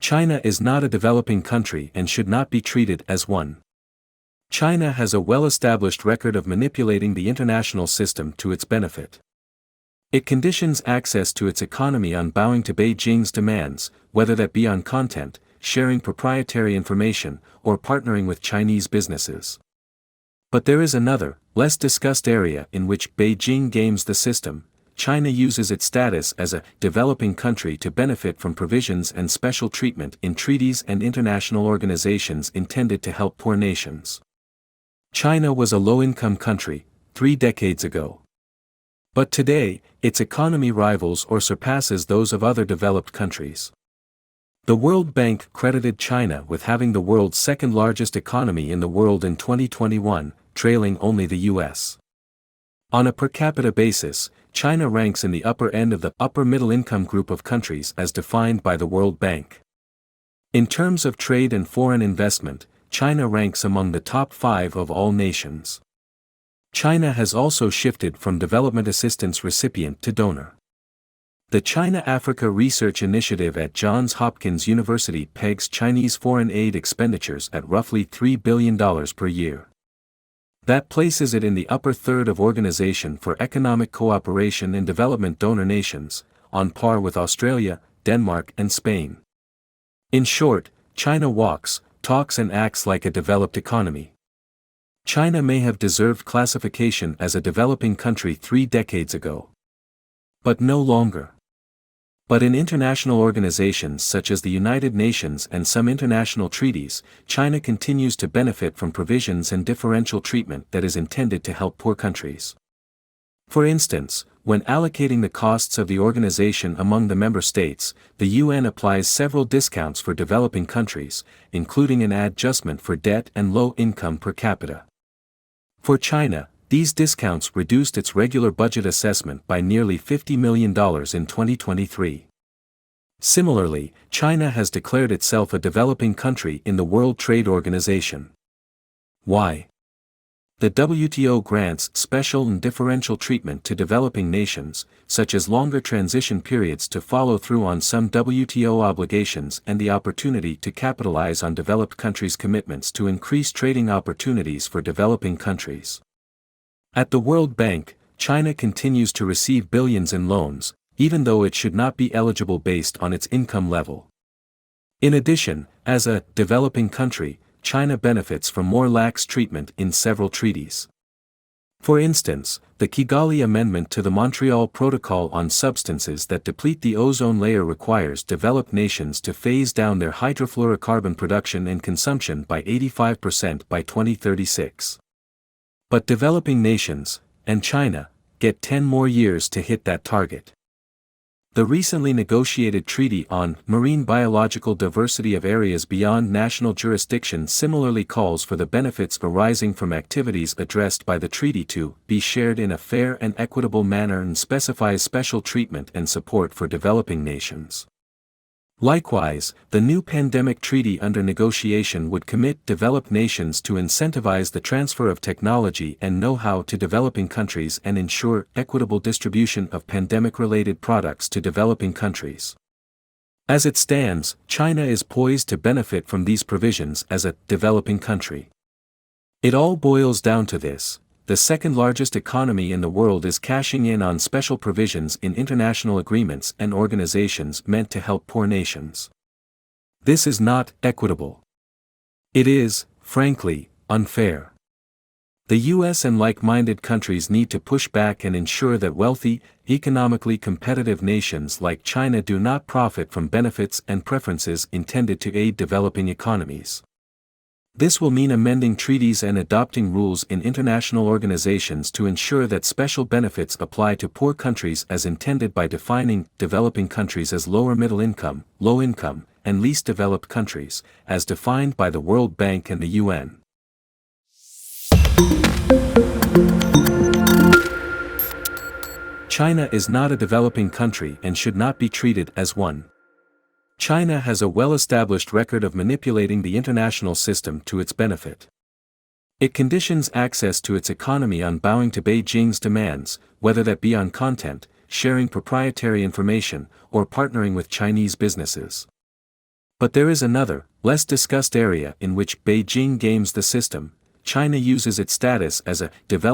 China is not a developing country and should not be treated as one. China has a well-established record of manipulating the international system to its benefit. It conditions access to its economy on bowing to Beijing's demands, whether that be on content, sharing proprietary information, or partnering with Chinese businesses. But there is another, less discussed area in which Beijing games the system. China uses its status as a developing country to benefit from provisions and special treatment in treaties and international organizations intended to help poor nations. China was a low-income country 3 decades ago. But today, its economy rivals or surpasses those of other developed countries. The World Bank credited China with having the world's second-largest economy in the world in 2021, trailing only the US. On a per capita basis, China ranks in the upper end of the upper middle-income group of countries as defined by the World Bank. In terms of trade and foreign investment, China ranks among the top 5 of all nations. China has also shifted from development assistance recipient to donor. The China-Africa Research Initiative at Johns Hopkins University pegs Chinese foreign aid expenditures at roughly $3 billion per year. That places it in the upper third of Organization for Economic Cooperation and Development donor nations, on par with Australia, Denmark and Spain. In short, China walks, talks and acts like a developed economy. China may have deserved classification as a developing country 3 decades ago. But no longer. But in international organizations such as the United Nations and some international treaties, China continues to benefit from provisions and differential treatment that is intended to help poor countries. For instance, when allocating the costs of the organization among the member states, the UN applies several discounts for developing countries, including an adjustment for debt and low income per capita. For China, these discounts reduced its regular budget assessment by nearly $50 million in 2023. Similarly, China has declared itself a developing country in the World Trade Organization. Why? The WTO grants special and differential treatment to developing nations, such as longer transition periods to follow through on some WTO obligations and the opportunity to capitalize on developed countries' commitments to increase trading opportunities for developing countries. At the World Bank, China continues to receive billions in loans, even though it should not be eligible based on its income level. In addition, as a developing country, China benefits from more lax treatment in several treaties. For instance, the Kigali Amendment to the Montreal Protocol on substances that deplete the ozone layer requires developed nations to phase down their hydrofluorocarbon production and consumption by 85% by 2036. But developing nations, and China, get 10 more years to hit that target. The recently negotiated Treaty on Marine Biological Diversity of Areas Beyond National Jurisdiction similarly calls for the benefits arising from activities addressed by the treaty to be shared in a fair and equitable manner and specifies special treatment and support for developing nations. Likewise, the new pandemic treaty under negotiation would commit developed nations to incentivize the transfer of technology and know-how to developing countries and ensure equitable distribution of pandemic-related products to developing countries. As it stands, China is poised to benefit from these provisions as a developing country. It all boils down to this: the second-largest economy in the world is cashing in on special provisions in international agreements and organizations meant to help poor nations. This is not equitable. It is, frankly, unfair. The US and like-minded countries need to push back and ensure that wealthy, economically competitive nations like China do not profit from benefits and preferences intended to aid developing economies. This will mean amending treaties and adopting rules in international organizations to ensure that special benefits apply to poor countries as intended by defining developing countries as lower middle income, low income, and least developed countries, as defined by the World Bank and the UN. China is not a developing country and should not be treated as one. China has a well-established record of manipulating the international system to its benefit. It conditions access to its economy on bowing to Beijing's demands, whether that be on content, sharing proprietary information, or partnering with Chinese businesses. But there is another, less discussed area in which Beijing games the system. China uses its status as a developing